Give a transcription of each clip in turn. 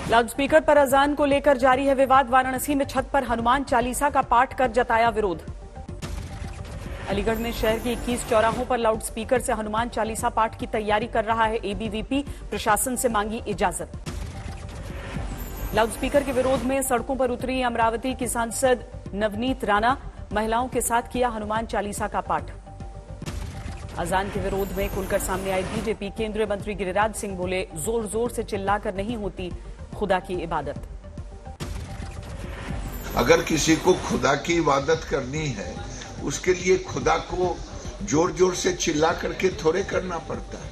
Loudspeaker पर अजान को लेकर जारी है विवाद। वाराणसी में छत पर हनुमान चालीसा का पाठ कर जताया विरोध। अलीगढ़ में शहर के 21 चौराहों पर लाउडस्पीकर से हनुमान चालीसा पाठ की तैयारी कर रहा है एबीवीपी। प्रशासन से मांगी इजाजत। लाउडस्पीकर के विरोध में सड़कों पर उतरी अमरावती की सांसद नवनीत राणा। महिलाओं के साथ किया हनुमान चालीसा का पाठ। अजान के विरोध में खुलकर सामने आई बीजेपी। केंद्रीय मंत्री गिरिराज सिंह बोले, जोर जोर से चिल्लाकर नहीं होती खुदा की इबादत। अगर किसी को खुदा की इबादत करनी है, उसके लिए खुदा को जोर जोर से चिल्ला करके थोड़े करना पड़ता है।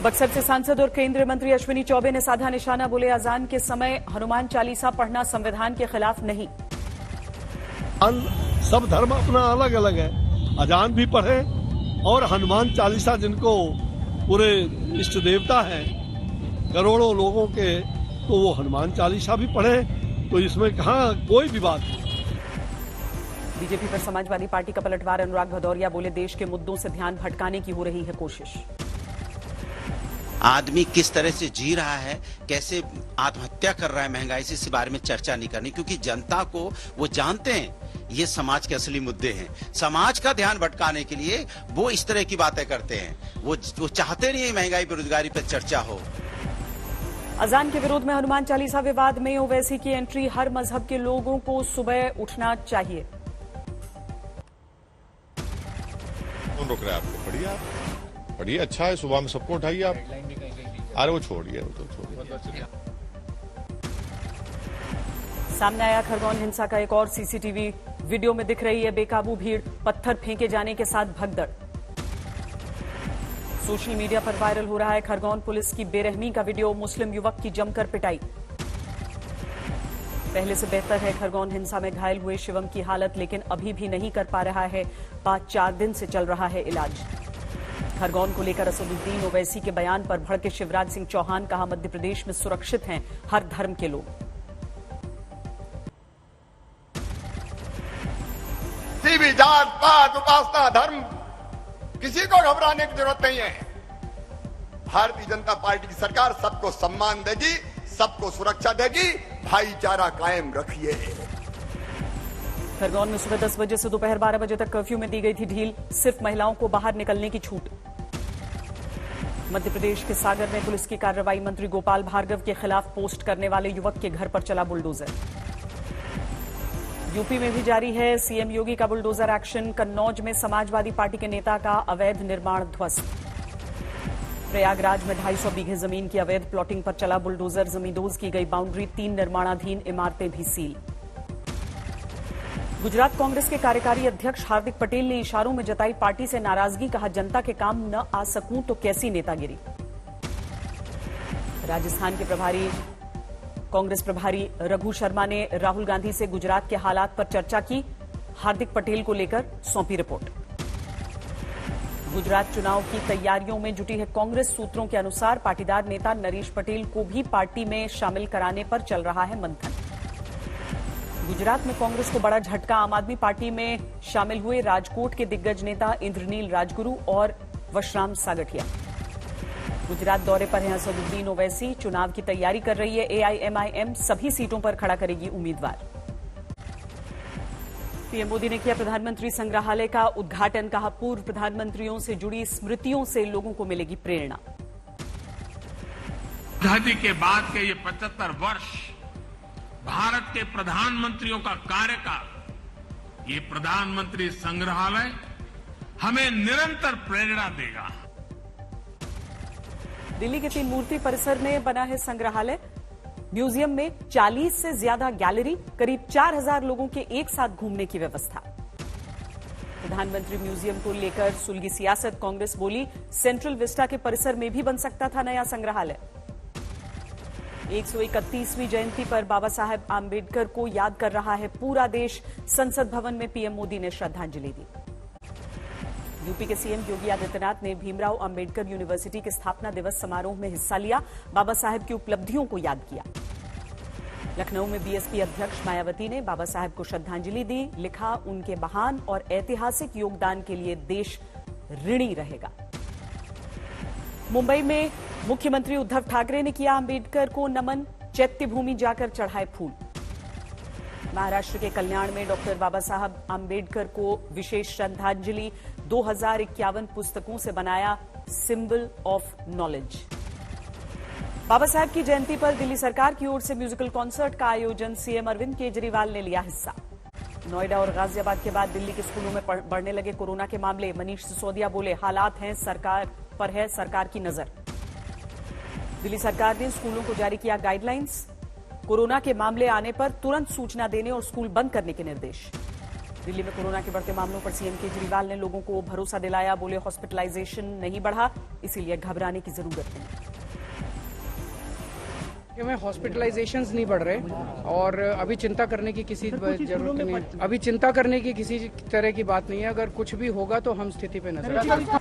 बक्सर से सांसद और केंद्रीय मंत्री अश्विनी चौबे ने साधा निशाना। बोले, अजान के समय हनुमान चालीसा पढ़ना संविधान के खिलाफ नहीं। सब धर्म अपना अलग अलग है। अजान भी पढ़े और हनुमान चालीसा, जिनको पूरे इष्ट देवता है करोड़ों लोगों के, तो वो हनुमान चालीसा भी पढ़े। तो इसमें कहाँ कोई विवाद नहीं। बीजेपी पर समाजवादी पार्टी का पलटवार। अनुराग भदौरिया बोले, देश के मुद्दों से ध्यान भटकाने की हो रही है कोशिश। आदमी किस तरह से जी रहा है, कैसे आत्महत्या कर रहा है महंगाई से, इस बारे में चर्चा नहीं करनी, क्योंकि जनता को वो जानते हैं ये समाज के असली मुद्दे हैं। समाज का ध्यान भटकाने के लिए वो इस तरह की बातें करते हैं। वो चाहते नहीं है महंगाई बेरोजगारी पर चर्चा हो। अजान के विरोध में हनुमान चालीसा विवाद में ओवैसी की एंट्री। हर मजहब के लोगों को सुबह उठना चाहिए। कौन रोक रहा है आपको? पढ़िए, अच्छा है, सुबह में सबको उठाइए आप। अरे वो छोड़िए, सामने आया खरगोन हिंसा का एक और सीसीटीवी वीडियो में दिख रही है बेकाबू भीड़, पत्थर फेंके जाने के साथ भगदड़। सोशल मीडिया पर वायरल हो रहा है खरगोन पुलिस की बेरहमी का वीडियो। मुस्लिम युवक की जमकर पिटाई। पहले से बेहतर है खरगोन हिंसा में घायल हुए शिवम की हालत, लेकिन अभी भी नहीं कर पा रहा है। 4 दिन से चल रहा है इलाज। खरगोन को लेकर असदुद्दीन ओवैसी के बयान पर भड़के शिवराज सिंह चौहान। कहा, मध्य प्रदेश में सुरक्षित हैं हर धर्म के लोग। किसी भी जात पात उपासना धर्म किसी को घबराने की जरूरत नहीं है। भारतीय जनता पार्टी की सरकार सबको सम्मान देगी, सबको सुरक्षा देगी, भाईचारा कायम रखिए। खरगोन में सुबह 10 बजे से दोपहर 12 बजे तक कर्फ्यू में दी गई थी ढील। सिर्फ महिलाओं को बाहर निकलने की छूट। मध्य प्रदेश के सागर में पुलिस की कार्रवाई। मंत्री गोपाल भार्गव के खिलाफ पोस्ट करने वाले युवक के घर पर चला बुलडोजर। यूपी में भी जारी है सीएम योगी का बुलडोजर एक्शन। कन्नौज में समाजवादी पार्टी के नेता का अवैध निर्माण ध्वस्त। प्रयागराज में 250 बीघे जमीन की अवैध प्लॉटिंग पर चला बुलडोजर। जमींदोज की गई बाउंड्री। 3 निर्माणाधीन इमारतें भी सील। गुजरात कांग्रेस के कार्यकारी अध्यक्ष हार्दिक पटेल ने इशारों में जताई पार्टी से नाराजगी। कहा, जनता के काम न आ सकूं तो कैसी नेतागिरी। राजस्थान के कांग्रेस प्रभारी रघु शर्मा ने राहुल गांधी से गुजरात के हालात पर चर्चा की। हार्दिक पटेल को लेकर सौंपी रिपोर्ट। गुजरात चुनाव की तैयारियों में जुटी है कांग्रेस। सूत्रों के अनुसार पाटीदार नेता नरेश पटेल को भी पार्टी में शामिल कराने पर चल रहा है मंथन। गुजरात में कांग्रेस को बड़ा झटका। आम आदमी पार्टी में शामिल हुए राजकोट के दिग्गज नेता इंद्रनील राजगुरु और वशराम सागठिया। गुजरात दौरे पर हैं असदुद्दीन ओवैसी। चुनाव की तैयारी कर रही है एआईएमआईएम। सभी सीटों पर खड़ा करेगी उम्मीदवार। पीएम मोदी ने किया प्रधानमंत्री संग्रहालय का उद्घाटन। कहा, पूर्व प्रधानमंत्रियों से जुड़ी स्मृतियों से लोगों को मिलेगी प्रेरणा। आजादी के बाद के ये 75 वर्ष भारत के प्रधानमंत्रियों का कार्यकाल, ये प्रधानमंत्री संग्रहालय हमें निरंतर प्रेरणा देगा। दिल्ली के 3 मूर्ति परिसर में बना है संग्रहालय। म्यूजियम में 40 से ज्यादा गैलरी, करीब 4000 लोगों के एक साथ घूमने की व्यवस्था। प्रधानमंत्री म्यूजियम को लेकर सुलगी सियासत। कांग्रेस बोली, सेंट्रल विस्टा के परिसर में भी बन सकता था नया संग्रहालय। 131वीं जयंती पर बाबा साहेब आंबेडकर को याद कर रहा है पूरा देश। संसद भवन में पीएम मोदी ने श्रद्धांजलि दी। यूपी के सीएम योगी आदित्यनाथ ने भीमराव अंबेडकर यूनिवर्सिटी के स्थापना दिवस समारोह में हिस्सा लिया। बाबा साहेब की उपलब्धियों को याद किया। लखनऊ में बीएसपी अध्यक्ष मायावती ने बाबा साहेब को श्रद्धांजलि दी। लिखा, उनके महान और ऐतिहासिक योगदान के लिए देश ऋणी रहेगा। मुंबई में मुख्यमंत्री उद्धव ठाकरे ने किया अंबेडकर को नमन, चैत्य भूमि जाकर चढ़ाए फूल। महाराष्ट्र के कल्याण में डॉक्टर बाबा साहब अंबेडकर को विशेष श्रद्धांजलि, 2051 पुस्तकों से बनाया सिंबल ऑफ नॉलेज। बाबा साहब की जयंती पर दिल्ली सरकार की ओर से म्यूजिकल कॉन्सर्ट का आयोजन, सीएम अरविंद केजरीवाल ने लिया हिस्सा। नोएडा और गाजियाबाद के बाद दिल्ली के स्कूलों में बढ़ने लगे कोरोना के मामले। मनीष सिसोदिया बोले, हालात हैं सरकार पर है सरकार की नजर। दिल्ली सरकार ने स्कूलों को जारी किया गाइडलाइंस, कोरोना के मामले आने पर तुरंत सूचना देने और स्कूल बंद करने के निर्देश। दिल्ली में कोरोना के बढ़ते मामलों पर सीएम केजरीवाल ने लोगों को भरोसा दिलाया, बोले हॉस्पिटलाइजेशन नहीं बढ़ा, इसीलिए घबराने की जरूरत नहीं। में हॉस्पिटलाइजेशंस नहीं बढ़ रहे और अभी चिंता करने की किसी जरूरत नहीं है। अभी चिंता करने की किसी तरह की बात नहीं है। अगर कुछ भी होगा तो हम स्थिति पे नजर रखेंगे।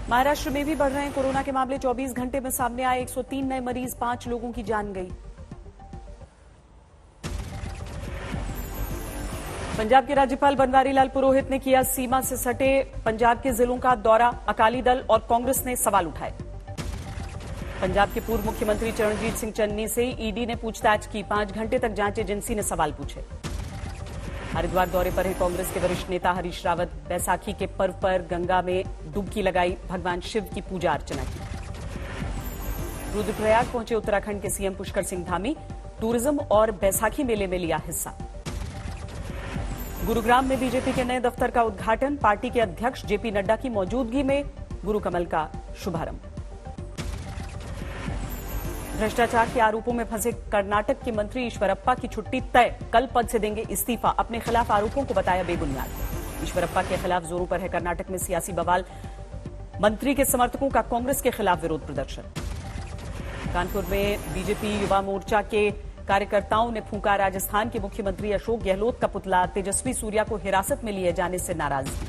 महाराष्ट्र में भी बढ़ रहे हैं कोरोना के मामले। 24 घंटे में सामने आए 103 नए मरीज, 5 लोगों की जान गई। पंजाब के राज्यपाल बनवारी लाल पुरोहित ने किया सीमा से सटे पंजाब के जिलों का दौरा। अकाली दल और कांग्रेस ने सवाल उठाए। पंजाब के पूर्व मुख्यमंत्री चरणजीत सिंह चन्नी से ईडी ने पूछताछ की, 5 घंटे तक जांच एजेंसी ने सवाल पूछे। हरिद्वार दौरे पर है कांग्रेस के वरिष्ठ नेता हरीश रावत। बैसाखी के पर्व पर गंगा में डुबकी लगाई, भगवान शिव की पूजा अर्चना की। रुद्रप्रयाग पहुंचे उत्तराखंड के सीएम पुष्कर सिंह धामी, टूरिज्म और बैसाखी मेले में लिया हिस्सा। गुरुग्राम में बीजेपी के नए दफ्तर का उद्घाटन, पार्टी के अध्यक्ष जेपी नड्डा की मौजूदगी में गुरु कमल का शुभारंभ। भ्रष्टाचार के आरोपों में फंसे कर्नाटक के मंत्री ईश्वरप्पा की छुट्टी तय, कल पद से देंगे इस्तीफा। अपने खिलाफ आरोपों को बताया बेबुनियाद। ईश्वरप्पा के खिलाफ जोरों पर है कर्नाटक में सियासी बवाल, मंत्री के समर्थकों का कांग्रेस के खिलाफ विरोध प्रदर्शन। कानपुर में बीजेपी युवा मोर्चा के कार्यकर्ताओं ने फूंका राजस्थान के मुख्यमंत्री अशोक गहलोत का पुतला, तेजस्वी सूर्या को हिरासत में लिए जाने से नाराजगी।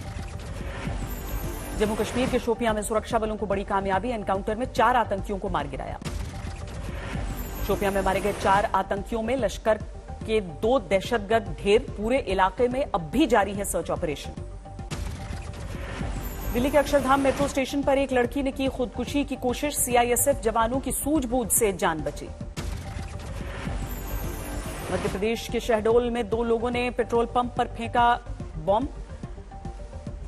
जम्मू कश्मीर के शोपियां में सुरक्षा बलों को बड़ी कामयाबी, एनकाउंटर में 4 आतंकियों को मार गिराया। शोपियां में मारे गए 4 आतंकियों में लश्कर के 2 दहशतगर्द ढेर, पूरे इलाके में अब भी जारी है सर्च ऑपरेशन। दिल्ली के अक्षरधाम मेट्रो स्टेशन पर एक लड़की ने की खुदकुशी की कोशिश, सीआईएसएफ जवानों की सूझबूझ से जान बची। मध्य प्रदेश के शहडोल में 2 लोगों ने पेट्रोल पंप पर फेंका बॉम्ब,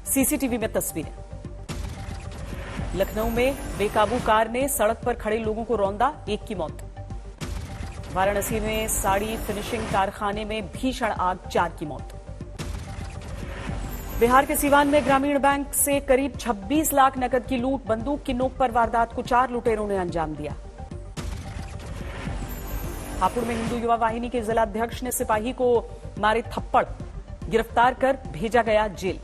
सीसीटीवी में तस्वीरें। लखनऊ में बेकाबू कार ने सड़क पर खड़े लोगों को रौंदा, 1 की मौत। वाराणसी में साड़ी फिनिशिंग कारखाने में भीषण आग, 4 की मौत। बिहार के सीवान में ग्रामीण बैंक से करीब 26 लाख नकद की लूट, बंदूक की नोक पर वारदात को 4 लुटेरों ने अंजाम दिया। हापुड़ में हिंदू युवा वाहिनी के जिलाध्यक्ष ने सिपाही को मारे थप्पड़, गिरफ्तार कर भेजा गया जेल।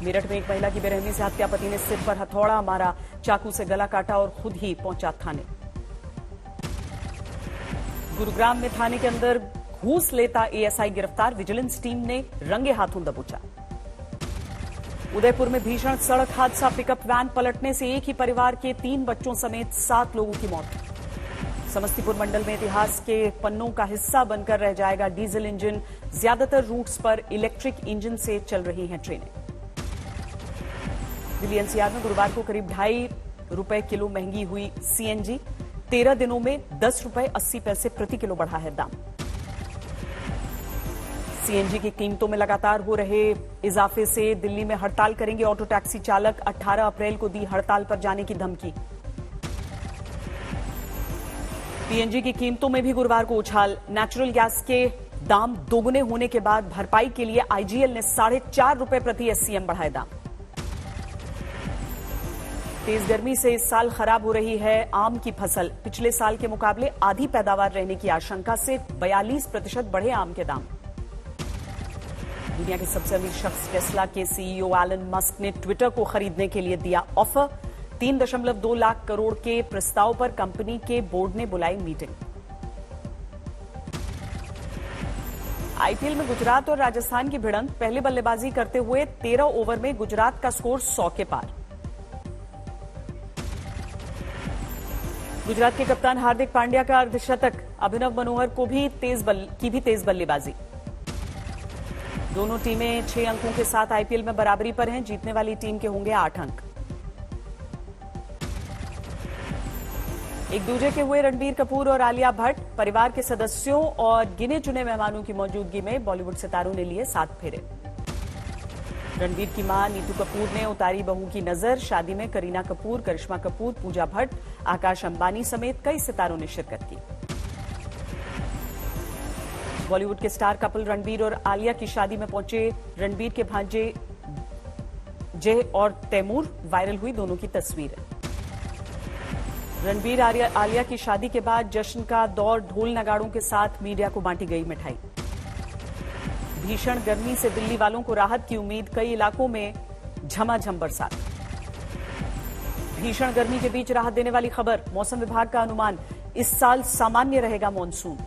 मेरठ में एक महिला की बेरहमी से हत्या, पति ने सिर पर हथौड़ा मारा, चाकू से गला काटा और खुद ही पहुंचा थाने। गुरुग्राम में थाने के अंदर घूस लेता एएसआई गिरफ्तार, विजिलेंस टीम ने रंगे हाथों दबोचा। उदयपुर में भीषण सड़क हादसा, पिकअप वैन पलटने से एक ही परिवार के 3 बच्चों समेत 7 लोगों की मौत। समस्तीपुर मंडल में इतिहास के पन्नों का हिस्सा बनकर रह जाएगा डीजल इंजन, ज्यादातर रूट्स पर इलेक्ट्रिक इंजन से चल रही हैं ट्रेनें। दिल्ली एनसीआर में गुरुवार को करीब 2.5 रुपए किलो महंगी हुई सीएनजी, 13 दिनों में 10 रुपए 80 पैसे प्रति किलो बढ़ा है दाम। सीएनजी की कीमतों में लगातार हो रहे इजाफे से दिल्ली में हड़ताल करेंगे ऑटो टैक्सी चालक, 18 अप्रैल को दी हड़ताल पर जाने की धमकी। पीएनजी की कीमतों में भी गुरुवार को उछाल, नेचुरल गैस के दाम दोगुने होने के बाद भरपाई के लिए आईजीएल ने 4.5 रुपए प्रति एससीएम बढ़ाए दाम। तेज गर्मी से इस साल खराब हो रही है आम की फसल, पिछले साल के मुकाबले आधी पैदावार रहने की आशंका से 42% बढ़े आम के दाम। दुनिया के सबसे अमीर शख्स टेस्ला के सीईओ एलन मस्क ने ट्विटर को खरीदने के लिए दिया ऑफर, 3.2 लाख करोड़ के प्रस्ताव पर कंपनी के बोर्ड ने बुलाई मीटिंग। आईपीएल में गुजरात और राजस्थान की भिड़ंत, पहले बल्लेबाजी करते हुए 13 ओवर में गुजरात का स्कोर 100 के पार। गुजरात के कप्तान हार्दिक पांड्या का अर्धशतक, अभिनव मनोहर को भी तेज बल्लेबाजी। दोनों टीमें 6 अंकों के साथ आईपीएल में बराबरी पर हैं, जीतने वाली टीम के होंगे 8 अंक। एक दूजे के हुए रणबीर कपूर और आलिया भट्ट। परिवार के सदस्यों और गिने चुने मेहमानों की मौजूदगी में बॉलीवुड सितारों ने लिए 7 फेरे। रणबीर की मां नीतू कपूर ने उतारी बहू की नजर। शादी में करीना कपूर, करिश्मा कपूर, पूजा भट्ट, आकाश अंबानी समेत कई सितारों ने शिरकत की। बॉलीवुड के स्टार कपल रणबीर और आलिया की शादी में पहुंचे रणबीर के भांजे जय और तैमूर। वायरल हुई दोनों की तस्वीरें। रणबीर आलिया की शादी के बाद जश्न का दौर। ढोल नगाड़ों के साथ मीडिया को बांटी गई मिठाई। भीषण गर्मी से दिल्ली वालों को राहत की उम्मीद। कई इलाकों में झमाझम बरसात। भीषण गर्मी के बीच राहत देने वाली खबर। मौसम विभाग का अनुमान, इस साल सामान्य रहेगा मॉनसून।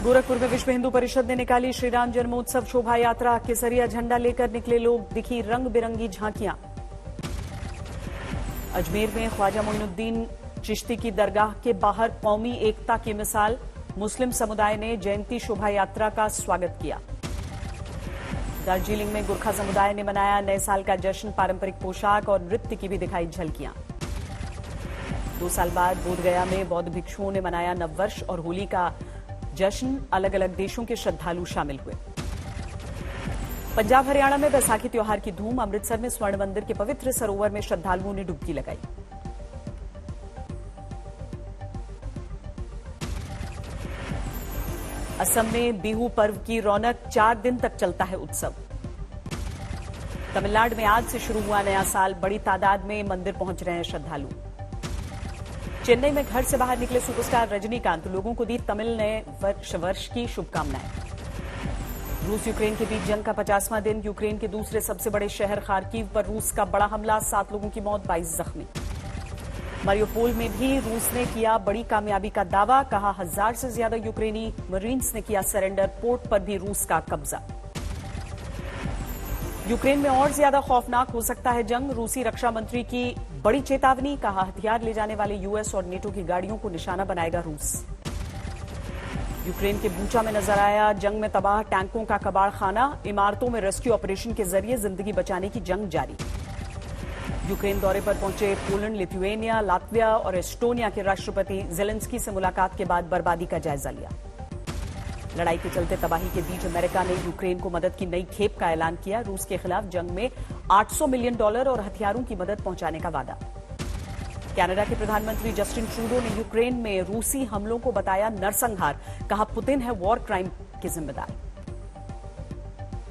गोरखपुर में विश्व हिंदू परिषद ने निकाली श्रीराम जन्मोत्सव शोभा यात्रा। केसरिया झंडा लेकर निकले लोग। दिखी रंग बिरंगी झांकियां। अजमेर में ख्वाजा मोइनुद्दीन चिश्ती की दरगाह के बाहर कौमी एकता की मिसाल। मुस्लिम समुदाय ने जयंती शोभा यात्रा का स्वागत किया। दार्जिलिंग में गुरखा समुदाय ने मनाया नए साल का जश्न। पारंपरिक पोशाक और नृत्य की भी दिखाई झलकियां। 2 साल बाद बोधगया में बौद्ध भिक्षुओं ने मनाया नववर्ष और होली का जश्न। अलग अलग देशों के श्रद्धालु शामिल हुए। पंजाब हरियाणा में बैसाखी त्योहार की धूम। अमृतसर में स्वर्ण मंदिर के पवित्र सरोवर में श्रद्धालुओं ने डुबकी लगाई। असम में बिहू पर्व की रौनक। 4 दिन तक चलता है उत्सव। तमिलनाडु में आज से शुरू हुआ नया साल। बड़ी तादाद में मंदिर पहुंच रहे हैं श्रद्धालु। चेन्नई में घर से बाहर निकले सुपरस्टार रजनीकांत। लोगों को दी तमिल नए वर्ष की शुभकामनाएं। रूस यूक्रेन के बीच जंग का 50वां दिन। यूक्रेन के दूसरे सबसे बड़े शहर खार्किव पर रूस का बड़ा हमला। 7 लोगों की मौत, 22 जख्मी। मारियोपोल में भी रूस ने किया बड़ी कामयाबी का दावा। कहा 1000 से ज्यादा यूक्रेनी मरीन्स ने किया सरेंडर। पोर्ट पर भी रूस का कब्जा। यूक्रेन में और ज्यादा खौफनाक हो सकता है जंग। रूसी रक्षा मंत्री की बड़ी चेतावनी। कहा हथियार ले जाने वाले यूएस और नेटो की गाड़ियों को निशाना बनाएगा रूस। यूक्रेन के बूचा में नजर आया जंग में तबाह टैंकों का कबाड़ खाना। इमारतों में रेस्क्यू ऑपरेशन के जरिए जिंदगी बचाने की जंग जारी। यूक्रेन दौरे पर पहुंचे पोलैंड, लिथुएनिया, लात्विया और एस्टोनिया के राष्ट्रपति जेलेंस्की से मुलाकात के बाद बर्बादी का जायजा लिया। लड़ाई के चलते तबाही के बीच अमेरिका ने यूक्रेन को मदद की नई खेप का ऐलान किया। रूस के खिलाफ जंग में $800 मिलियन और हथियारों की मदद पहुंचाने का वादा। कनाडा के प्रधानमंत्री जस्टिन ट्रूडो ने यूक्रेन में रूसी हमलों को बताया नरसंहार। कहा पुतिन है वॉर क्राइम के जिम्मेदार।